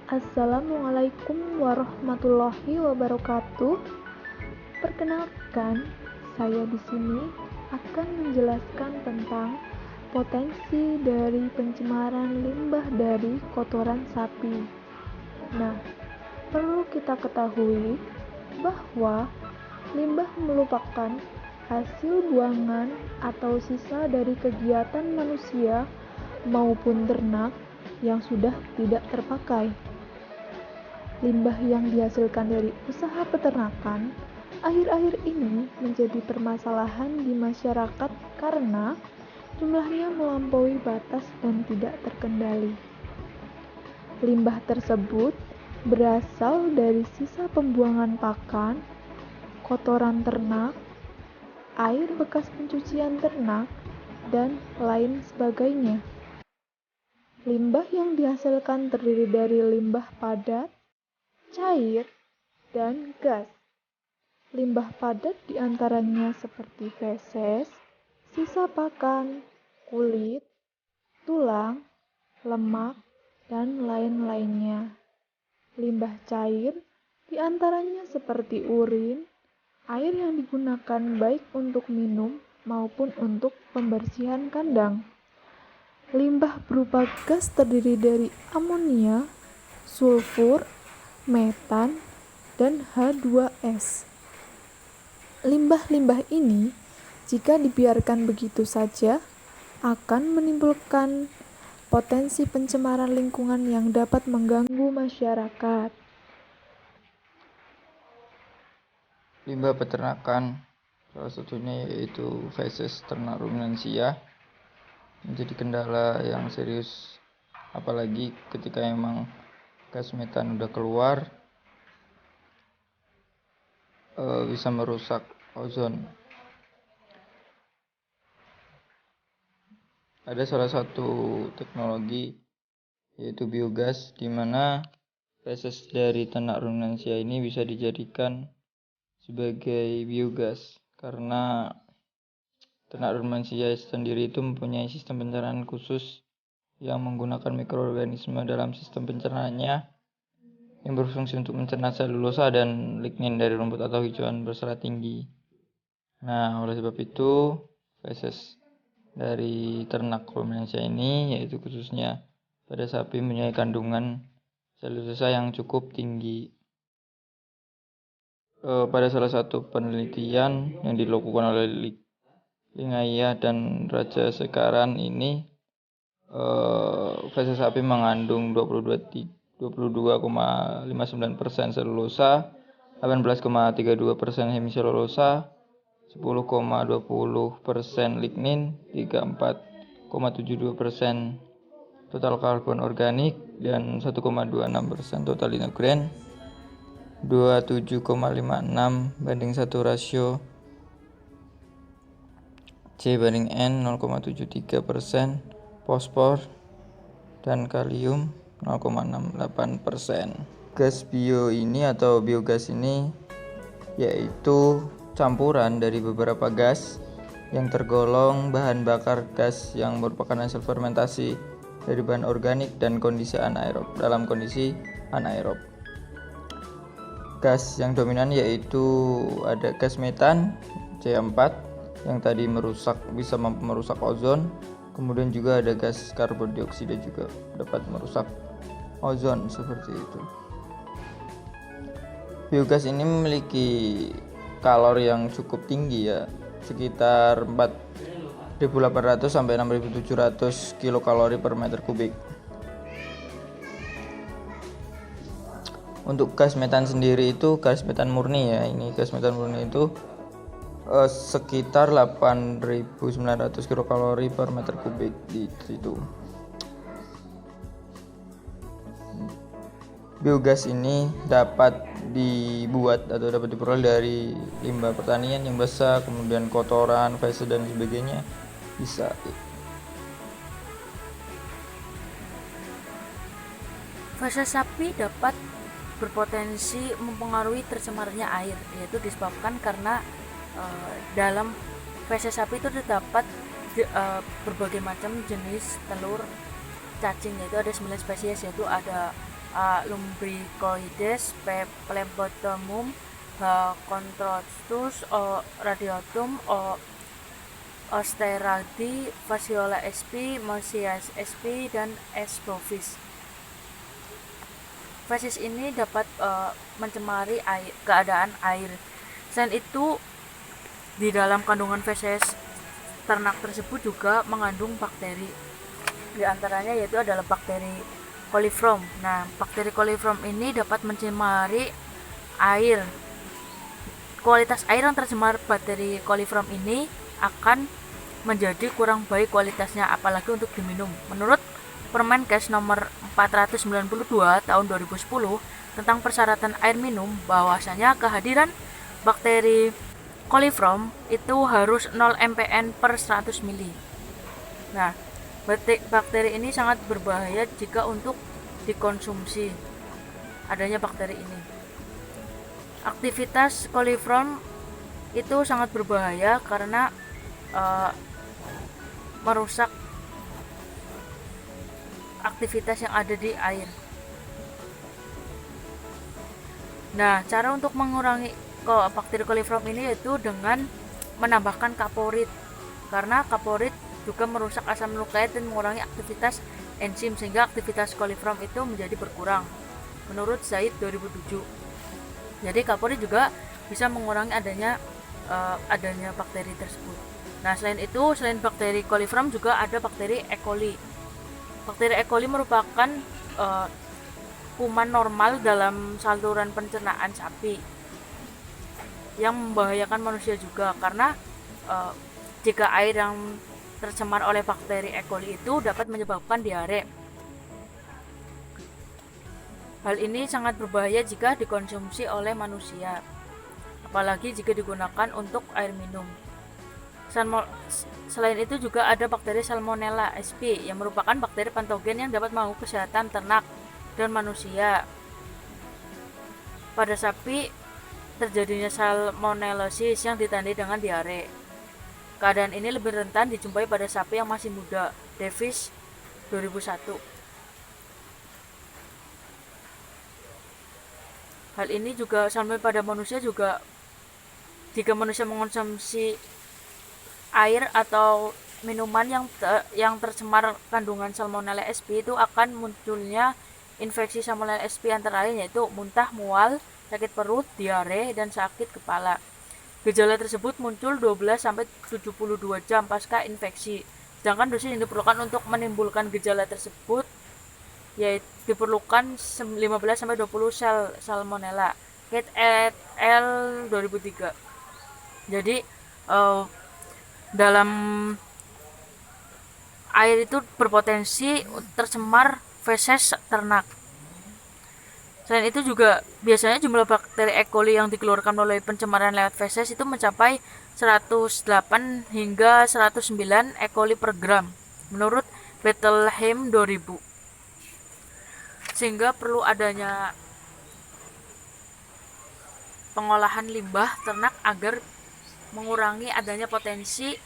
Assalamualaikum warahmatullahi wabarakatuh. Perkenalkan, saya di sini akan menjelaskan tentang potensi dari pencemaran limbah dari kotoran sapi. Nah, perlu kita ketahui bahwa limbah merupakan hasil buangan atau sisa dari kegiatan manusia maupun ternak yang sudah tidak terpakai. Limbah yang dihasilkan dari usaha peternakan akhir-akhir ini menjadi permasalahan di masyarakat karena jumlahnya melampaui batas dan tidak terkendali. Limbah tersebut berasal dari sisa pembuangan pakan, kotoran ternak, air bekas pencucian ternak, dan lain sebagainya. Limbah yang dihasilkan terdiri dari limbah padat, cair, dan gas. Limbah padat diantaranya seperti feses, sisa pakan, kulit, tulang, lemak, dan lain-lainnya. Limbah cair diantaranya seperti urin, air yang digunakan baik untuk minum maupun untuk pembersihan kandang. Limbah berupa gas terdiri dari amonia, sulfur, metan, dan H2S. Limbah-limbah ini, jika dibiarkan begitu saja, akan menimbulkan potensi pencemaran lingkungan yang dapat mengganggu masyarakat. Limbah peternakan, salah satunya yaitu feses ternak ruminansia, menjadi kendala yang serius, apalagi ketika emang gas metan udah keluar, bisa merusak ozon. Ada salah satu teknologi yaitu biogas, di mana feses dari ternak ruminansia ini bisa dijadikan sebagai biogas karena ternak ruminansia sendiri itu mempunyai sistem pencernaan khusus yang menggunakan mikroorganisme dalam sistem pencernaannya yang berfungsi untuk mencerna selulosa dan lignin dari rumput atau hijauan berserat tinggi. Nah, oleh sebab itu, feses dari ternak ruminansia ini, yaitu khususnya pada sapi, mempunyai kandungan selulosa yang cukup tinggi. Pada salah satu penelitian yang dilakukan oleh Lingaya dan Raja Sekaran ini, feses sapi mengandung 22,59% selulosa, 18,32% hemiselulosa, 10,20% lignin, 34,72% total karbon organik, dan 1,26% total inogren, 27,56:1 rasio C/N, 0,73% fosfor dan kalium 0,68%. Gas bio ini atau biogas ini yaitu campuran dari beberapa gas yang tergolong bahan bakar gas yang merupakan hasil fermentasi dari bahan organik dan kondisi anaerob dalam kondisi anaerob. Gas yang dominan yaitu ada gas metan C4 yang tadi bisa merusak ozon. Kemudian juga ada gas karbon dioksida juga dapat merusak ozon seperti itu. Biogas ini memiliki kalori yang cukup tinggi ya, sekitar 4.800 sampai 6.700 kilokalori per meter kubik. Untuk gas metan sendiri itu gas metan murni ya, ini gas metan murni itu sekitar 8.900 kilokalori per meter kubik di situ. Biogas ini dapat dibuat atau dapat diperoleh dari limbah pertanian yang basah, kemudian kotoran, feses dan sebagainya bisa. Feses sapi dapat berpotensi mempengaruhi tercemarnya air, yaitu disebabkan karena dalam feses sapi itu terdapat berbagai macam jenis telur cacing, yaitu ada 9 spesies, yaitu ada Lumbricoides, P. Plebotomum, H. Chondrostus, O. radiatum, O. Osteraldi, Fasciola sp, Mosias sp, dan S. bovis. Feses ini dapat mencemari keadaan air. Selain itu, di dalam kandungan feses ternak tersebut juga mengandung bakteri. Di antaranya yaitu adalah bakteri coliform. Nah, bakteri coliform ini dapat mencemari air. Kualitas air yang tercemar bakteri coliform ini akan menjadi kurang baik kualitasnya, apalagi untuk diminum. Menurut Permenkes nomor 492 tahun 2010 tentang persyaratan air minum, bahwasanya kehadiran bakteri coliform itu harus 0 mpn per 100 ml. Nah, bakteri ini sangat berbahaya jika untuk dikonsumsi adanya bakteri ini. Aktivitas coliform itu sangat berbahaya karena merusak aktivitas yang ada di air. Nah, cara untuk mengurangi bakteri coliform ini yaitu dengan menambahkan kaporit, karena kaporit juga merusak asam nukleat dan mengurangi aktivitas enzim sehingga aktivitas coliform itu menjadi berkurang. Menurut Zaid 2007. Jadi kaporit juga bisa mengurangi adanya bakteri tersebut. Nah, selain bakteri coliform juga ada bakteri E. coli. Bakteri E. coli merupakan kuman normal dalam saluran pencernaan sapi yang membahayakan manusia juga, karena jika air yang tercemar oleh bakteri E. coli itu dapat menyebabkan diare. Hal ini sangat berbahaya jika dikonsumsi oleh manusia, apalagi jika digunakan untuk air minum. Selain itu juga ada bakteri Salmonella sp yang merupakan bakteri patogen yang dapat mengganggu kesehatan ternak dan manusia. Pada sapi terjadinya salmonellosis yang ditandai dengan diare. Keadaan ini lebih rentan dijumpai pada sapi yang masih muda. Davis 2001. Hal ini juga sampai pada manusia juga, jika manusia mengonsumsi air atau minuman yang tercemar kandungan Salmonella sp, itu akan munculnya infeksi Salmonella sp antara lain yaitu muntah, mual, sakit perut, diare, dan sakit kepala. Gejala tersebut muncul 12-72 jam pasca infeksi. Sedangkan dosis yang diperlukan untuk menimbulkan gejala tersebut yaitu diperlukan 15-20 sel Salmonella. Kate et al. 2003. Jadi dalam air itu berpotensi tercemar feses ternak. Selain itu juga biasanya jumlah bakteri E. coli yang dikeluarkan melalui pencemaran lewat feses itu mencapai 108 hingga 109 E. coli per gram menurut Bethlehem 2000. Sehingga perlu adanya pengolahan limbah ternak agar mengurangi adanya potensi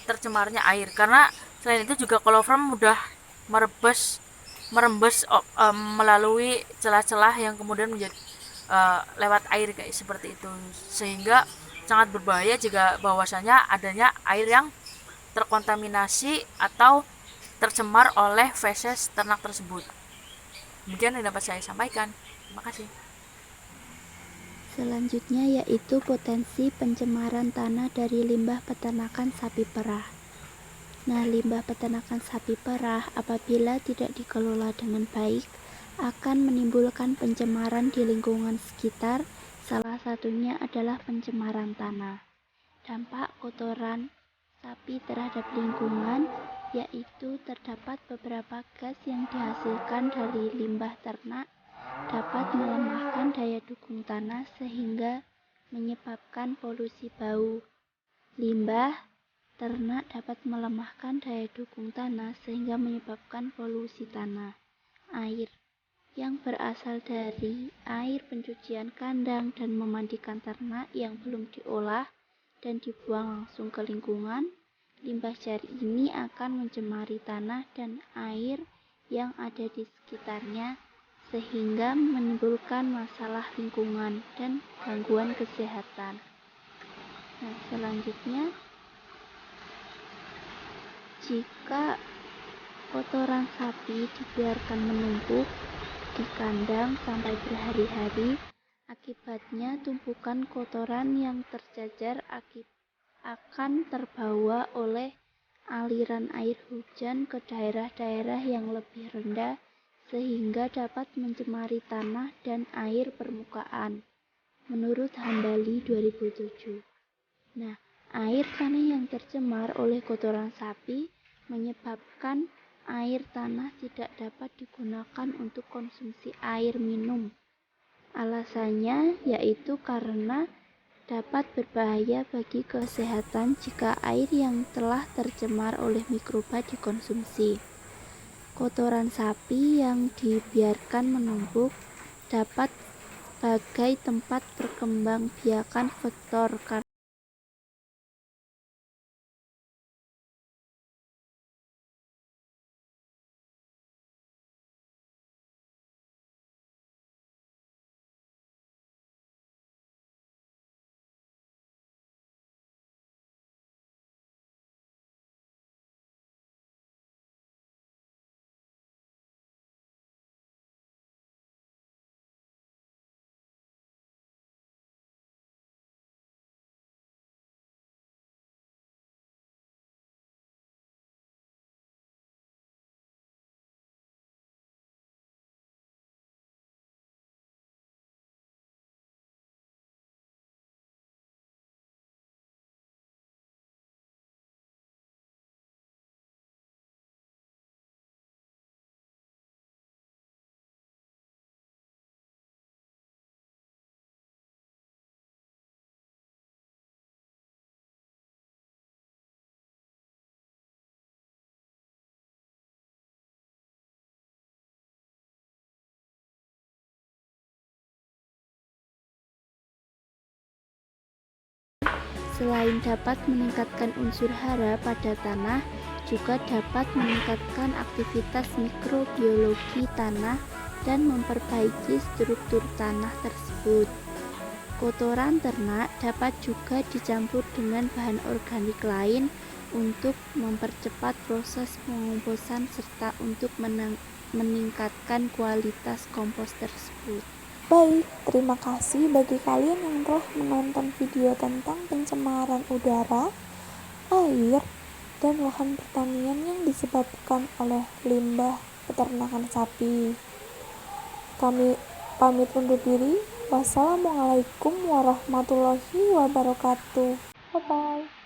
tercemarnya air, karena selain itu juga coliform mudah merembes melalui celah-celah yang kemudian menjadi lewat air kayak seperti itu, sehingga sangat berbahaya jika bahwasanya adanya air yang terkontaminasi atau tercemar oleh feses ternak tersebut. Demikian yang dapat saya sampaikan. Terima kasih. Selanjutnya yaitu potensi pencemaran tanah dari limbah peternakan sapi perah. Nah, limbah peternakan sapi perah apabila tidak dikelola dengan baik akan menimbulkan pencemaran di lingkungan sekitar. Salah satunya adalah pencemaran tanah. Dampak kotoran sapi terhadap lingkungan yaitu terdapat beberapa gas yang dihasilkan dari limbah ternak dapat melemahkan daya dukung tanah sehingga menyebabkan polusi bau. Limbah ternak dapat melemahkan daya dukung tanah sehingga menyebabkan polusi tanah. Air yang berasal dari air pencucian kandang dan memandikan ternak yang belum diolah dan dibuang langsung ke lingkungan. Limbah cair ini akan mencemari tanah dan air yang ada di sekitarnya sehingga menimbulkan masalah lingkungan dan gangguan kesehatan. Nah, selanjutnya, jika kotoran sapi dibiarkan menumpuk di kandang sampai berhari-hari, akibatnya tumpukan kotoran yang tercecer akan terbawa oleh aliran air hujan ke daerah-daerah yang lebih rendah sehingga dapat mencemari tanah dan air permukaan. Menurut Hambali 2007. Nah, air tanah yang tercemar oleh kotoran sapi menyebabkan air tanah tidak dapat digunakan untuk konsumsi air minum. Alasannya yaitu karena dapat berbahaya bagi kesehatan jika air yang telah tercemar oleh mikroba dikonsumsi. Kotoran sapi yang dibiarkan menumpuk dapat sebagai tempat perkembangbiakan vektor karena selain dapat meningkatkan unsur hara pada tanah, juga dapat meningkatkan aktivitas mikrobiologi tanah dan memperbaiki struktur tanah tersebut. Kotoran ternak dapat juga dicampur dengan bahan organik lain untuk mempercepat proses pengomposan serta untuk meningkatkan kualitas kompos tersebut. Baik, terima kasih bagi kalian yang telah menonton video tentang pencemaran udara, air, dan lahan pertanian yang disebabkan oleh limbah peternakan sapi. Kami pamit undur diri. Wassalamualaikum warahmatullahi wabarakatuh. Bye-bye.